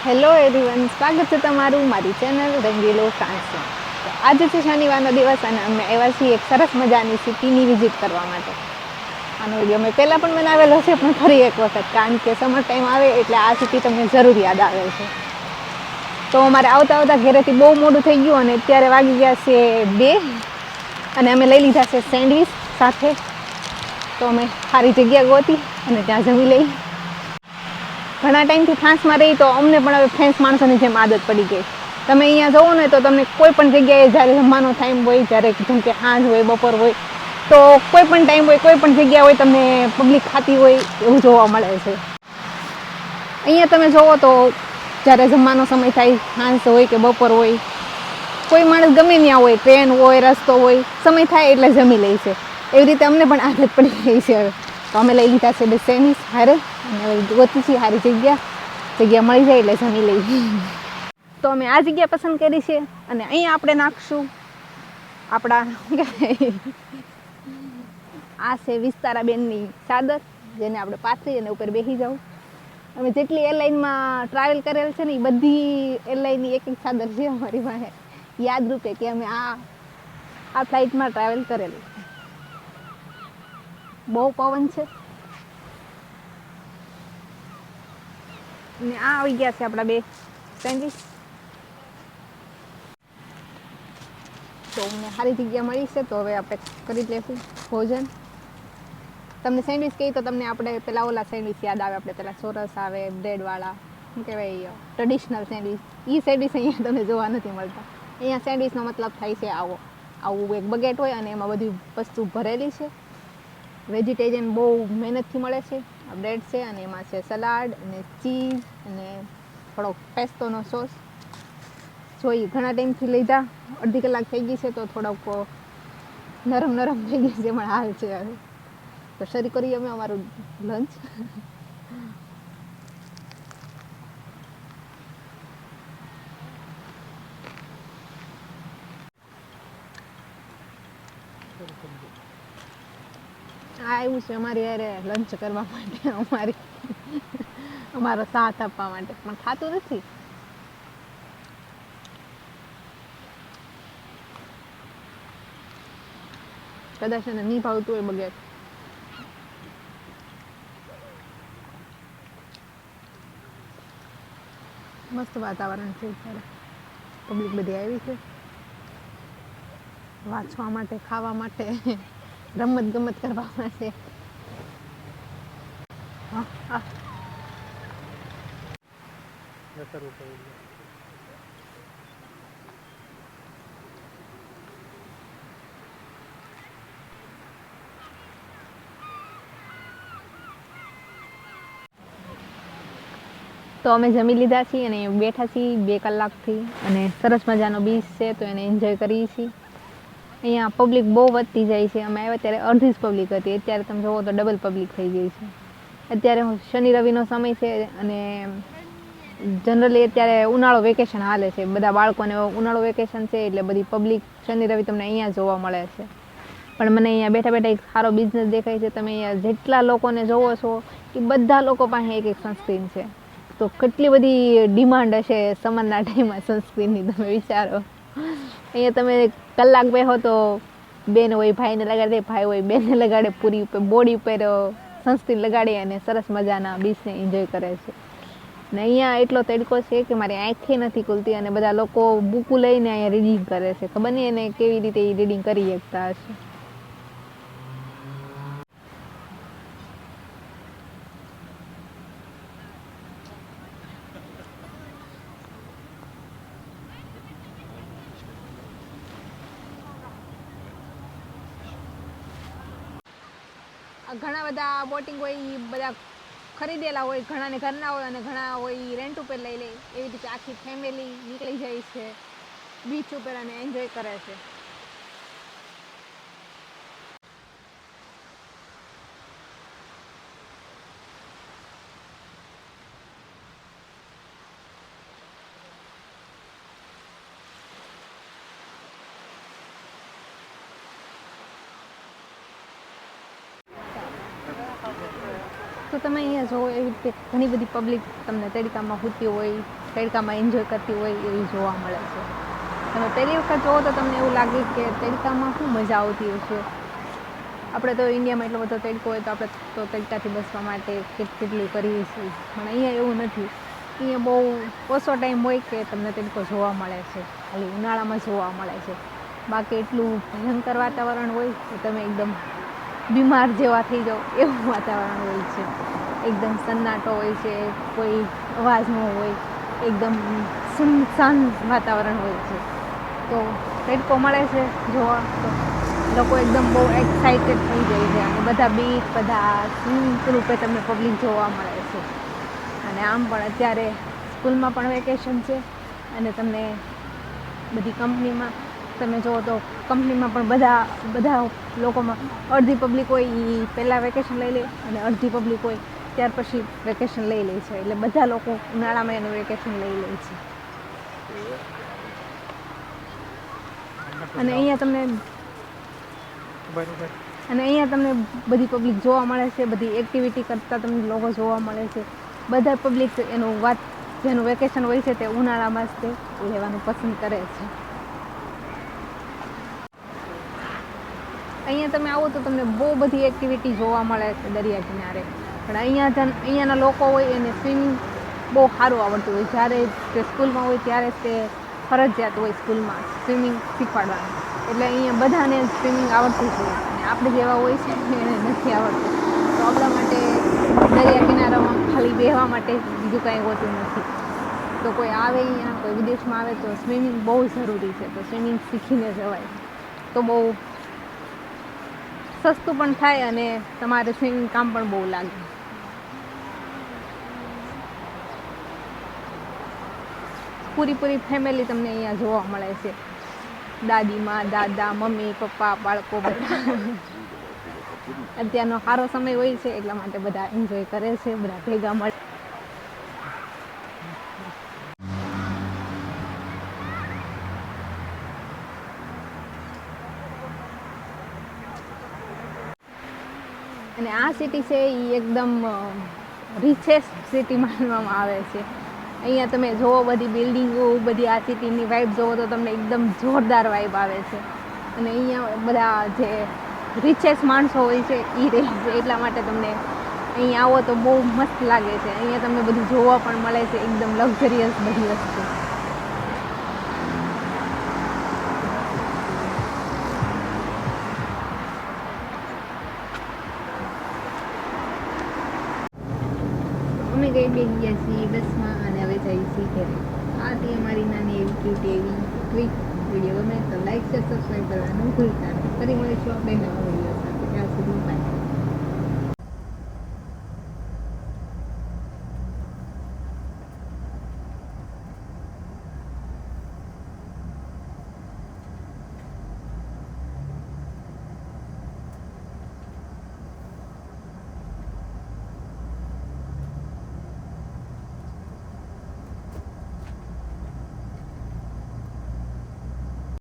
Hello everyone, સ્વાગત છે તમારું મારી ચેનલ રંગીલો ફ્રાન્સમાં. તો આજે છે શનિવારનો દિવસ અને અમે આવ્યા છીએ એક સરસ મજાની સિટીની વિઝિટ કરવા માટે. આનો વિડીયો મેં પહેલાં પણ બનાવેલો છે, પણ ફરી એક વખત, કારણ કે સમર ટાઈમ આવે એટલે આ સિટી તમને જરૂર યાદ આવે છે. તો અમારે આવતા આવતા ઘરેથી બહુ મોડું થઈ ગયું અને અત્યારે વાગી ગયા છે 2 અને અમે લઈ લીધા છે સેન્ડવિચ સાથે. તો અમે સારી જગ્યા ગોતી અને ત્યાં જમી લઈ. ઘણા ટાઈમથી ફ્રાન્સમાં રહી તો અમને પણ હવે ફ્રેન્ચ માણસોની જેમ આદત પડી ગઈ. તમે અહીંયા જવો ને તો તમને કોઈ પણ જગ્યાએ જ્યારે જમવાનો ટાઈમ હોય, જ્યારે જેમ કે સાંજ હોય, બપોર હોય, તો કોઈ પણ ટાઈમ હોય, કોઈ પણ જગ્યા હોય, તમને પબ્લિક ખાતી હોય એવું જોવા મળે છે. અહીંયા તમે જોવો તો જ્યારે જમવાનો સમય થાય, સાંજ હોય કે બપોર હોય, કોઈ માણસ ગમે ત્યાં હોય, ટ્રેન હોય, રસ્તો હોય, સમય થાય એટલે જમી લે છે. એવી રીતે અમને પણ આદત પડી ગઈ છે હવે. તો અમે લઈ લીધા છે 2 સેન્ડવિચ હારે અને ગોતી છીએ સારી જગ્યા મળી જાય એટલે જમી લઈ. તો અમે આ જગ્યા પસંદ કરી છે અને અહીંયા આપણે નાખશું આપણા આ છે વિસ્તારાબેનની ચાદર, જેને આપણે પાથરી અને ઉપર બેસી જાવ. અમે જેટલી એરલાઇનમાં ટ્રાવેલ કરેલ છે ને એ બધી એરલાઇનની એક ચાદર છે અમારી પાસે યાદ રૂપે કે અમે આ ફ્લાઇટમાં ટ્રાવેલ કરેલું. બહુ પવન છે અને આ આવી ગયા છે આપણા 2 સેન્ડવિચ. તો અમને સારી જગ્યા મળી છે, તો હવે આપણે કરી લઈશું ભોજન. તમને સેન્ડવિચ કહી તો તમને આપણે પેલા ઓલા સેન્ડવિચ યાદ આવે, આપણે પેલા સોરસ આવે બ્રેડવાળા, શું કહેવાય, ટ્રેડિશનલ સેન્ડવિચ. એ સેન્ડવિચ અહીંયા તમને જોવા નથી મળતા. અહીંયા સેન્ડવિચનો મતલબ થાય છે આવું એક બકેટ હોય અને એમાં બધી વસ્તુ ભરેલી છે. વેજીટેરિયન બહુ મહેનતથી મળે છે. આ બ્રેડ છે અને એમાં છે સલાડ અને ચીઝ અને થોડોક પેસ્તોનો સોસ. જોઈ ઘણા ટાઈમથી લીધા, અડધી કલાક થઈ ગઈ છે, તો થોડોક નરમ થઈ ગઈ છે, પણ હાલ છે હવે. તો શરૂ કરીએ અમે અમારું લંચ. આવ્યું છે અમારી યારે લંચ કરવા માટે, અમારો સાથ આપવા માટે, પણ ખાતું નથી. કદાચ એને નહીં ભાવતું હોય બગેટ. મસ્ત વાતાવરણ છે અત્યારે, પબ્લિક બધી આવી છે વાંચવા માટે, ખાવા માટે, રમત કરવા માટે. તો અમે જમી લીધા છીએ અને બેઠા છીએ 2 કલાકથી અને સરસ મજાનો બીચ છે, તો એને એન્જોય કરીએ છીએ. અહીંયા પબ્લિક બહુ વધતી જાય છે. અમે આવ્યા ત્યારે અડધી જ પબ્લિક હતી, અત્યારે તમે જોવો તો ડબલ પબ્લિક થઈ ગઈ છે. અત્યારે શનિ રવિનો સમય છે અને જનરલી અત્યારે ઉનાળો વેકેશન હાલે છે, બધા બાળકોને ઉનાળો વેકેશન છે એટલે બધી પબ્લિક શનિ રવિ તમને અહીંયા જોવા મળે છે. પણ મને અહીંયા બેઠા બેઠા એક સારો બિઝનેસ દેખાય છે. તમે અહીંયા જેટલા લોકોને જોવો છો એ બધા લોકો પાસે એક સનસ્ક્રીન છે. તો કેટલી બધી ડિમાન્ડ હશે સમરના ટાઈમમાં સનસ્ક્રીનની, તમે વિચારો. અહીંયા તમે કલાક બેહો તો બેન હોય ભાઈને લગાડે, ભાઈ હોય બેનને લગાડે, પૂરી બોડી ઉપર સનસ્ક્રીન લગાડી અને સરસ મજાના બીચને એન્જોય કરે છે. ને અહીંયા એટલો તડકો છે કે મારી આંખે નથી ખુલતી અને બધા લોકો બુકું લઈને અહીંયા રીડિંગ કરે છે. ખબર નહીં એને કેવી રીતે એ રીડિંગ કરી શકતા હશે. ઘણા બધા બોટિંગ હોય એ બધા ખરીદેલા હોય, ઘણાને ઘરના હોય અને ઘણા હોય રેન્ટ ઉપર લઈ લે. એવી રીતે આખી ફેમિલી નીકળી જાય છે બીચ ઉપર અને એન્જોય કરે છે. તો તમે અહીંયા જોવો એવી રીતે ઘણી બધી પબ્લિક તમને તડકામાં સૂતી હોય, તડકામાં એન્જોય કરતી હોય એવી જોવા મળે છે. તમે પહેલી વખત જોવો તો તમને એવું લાગે કે તડકામાં શું મજા આવતી હશે. આપણે તો ઇન્ડિયામાં એટલો બધો તડકો હોય તો આપણે તો તડકાથી બચવા માટે કેટલું કરીએ છીએ, પણ અહીંયા એવું નથી. અહીંયા બહુ ઓછો ટાઈમ હોય કે તમને તડકો જોવા મળે છે, ખાલી ઉનાળામાં જોવા મળે છે. બાકી એટલું ભયંકર વાતાવરણ હોય કે તમે એકદમ બીમાર જેવા થઈ જાઓ એવું વાતાવરણ હોય છે. એકદમ સન્નાટો હોય છે, કોઈ અવાજ ન હોય, એકદમ સુનસાન વાતાવરણ હોય છે. તો તડકો મળે છે જોવા તો લોકો એકદમ બહુ એક્સાઇટેડ થઈ જાય છે, અને બધા બીચ, બધા સ્વિમિંગ પુલ ઉપર તમને પબ્લિક જોવા મળે છે. અને આમ પણ અત્યારે સ્કૂલમાં પણ વેકેશન છે, અને તમને બધી કંપનીમાં તમે જુઓ તો કંપનીમાં પણ બધા લોકોમાં અડધી પબ્લિક હોય એ પહેલાં વેકેશન લઈ લે, અને અડધી પબ્લિક હોય ત્યાર પછી વેકેશન લઈ લે છે. એટલે બધા લોકો ઉનાળામાં એનું વેકેશન લઈ લે છે. અને અહીંયા તમને બધી પબ્લિક જોવા મળે છે, બધી એક્ટિવિટી કરતા તમને લોકો જોવા મળે છે. બધા પબ્લિક જેનું વેકેશન હોય છે તે ઉનાળામાં જ તે લેવાનું પસંદ કરે છે. અહીંયા તમે આવો તો તમને બહુ બધી એક્ટિવિટી જોવા મળે છે દરિયા કિનારે. પણ અહીંયાના લોકો હોય એને સ્વિમિંગ બહુ સારું આવડતું હોય. જ્યારે તે સ્કૂલમાં હોય ત્યારે તે ફરજિયાત હોય સ્કૂલમાં સ્વિમિંગ શીખવાડવાનું. એટલે અહીંયા બધાને સ્વિમિંગ આવડતું જ હોય, અને આપણે જેવા હોય છે એને નથી આવડતું. તો આપણા માટે દરિયા કિનારામાં ખાલી બેસવા માટે બીજું કાંઈ હોતું નથી. તો કોઈ આવે અહીંયા, કોઈ વિદેશમાં આવે તો સ્વિમિંગ બહુ જરૂરી છે. તો સ્વિમિંગ શીખીને જવાય તો બહુ સસ્તું પણ થાય, અને તમારે સ્વિમિંગ કામ પણ બહુ લાગે. પૂરી ફેમિલી તમને અહીંયા જોવા મળે છે. દાદીમાં, દાદા, મમ્મી, પપ્પા, બાળકો બધા. અત્યારનો સારો સમય હોય છે એટલા માટે બધા એન્જોય કરે છે, બધા ભેગા મળે. અને આ સિટી છે એ એકદમ રિચેસ્ટ સિટી માનવામાં આવે છે. અહીંયા તમે જોવો બધી બિલ્ડિંગો, બધી આ સિટીની વાઇબ જોવો તો તમને એકદમ જોરદાર વાઇબ આવે છે. અને અહીંયા બધા જે રિચેસ્ટ માણસો હોય છે એ રહે છે, એટલા માટે તમને અહીંયા આવો તો બહુ મસ્ત લાગે છે. અહીંયા તમને બધું જોવા પણ મળે છે, એકદમ લક્ઝરિયસ બધી વસ્તુ. અમે ગઈ બેસી ગયા છીએ બસમાં, અને હવે જઈએ છીએ ઘરે. આ હતી અમારી નાની એવી ક્યુટ એવી ક્વિક વિડીયો. ગમે તો લાઈક, શેર, સબસ્ક્રાઈબ કરવાનું ભૂલતા નહીં. ફરી મળીશું આપણે નવા વિડીયો.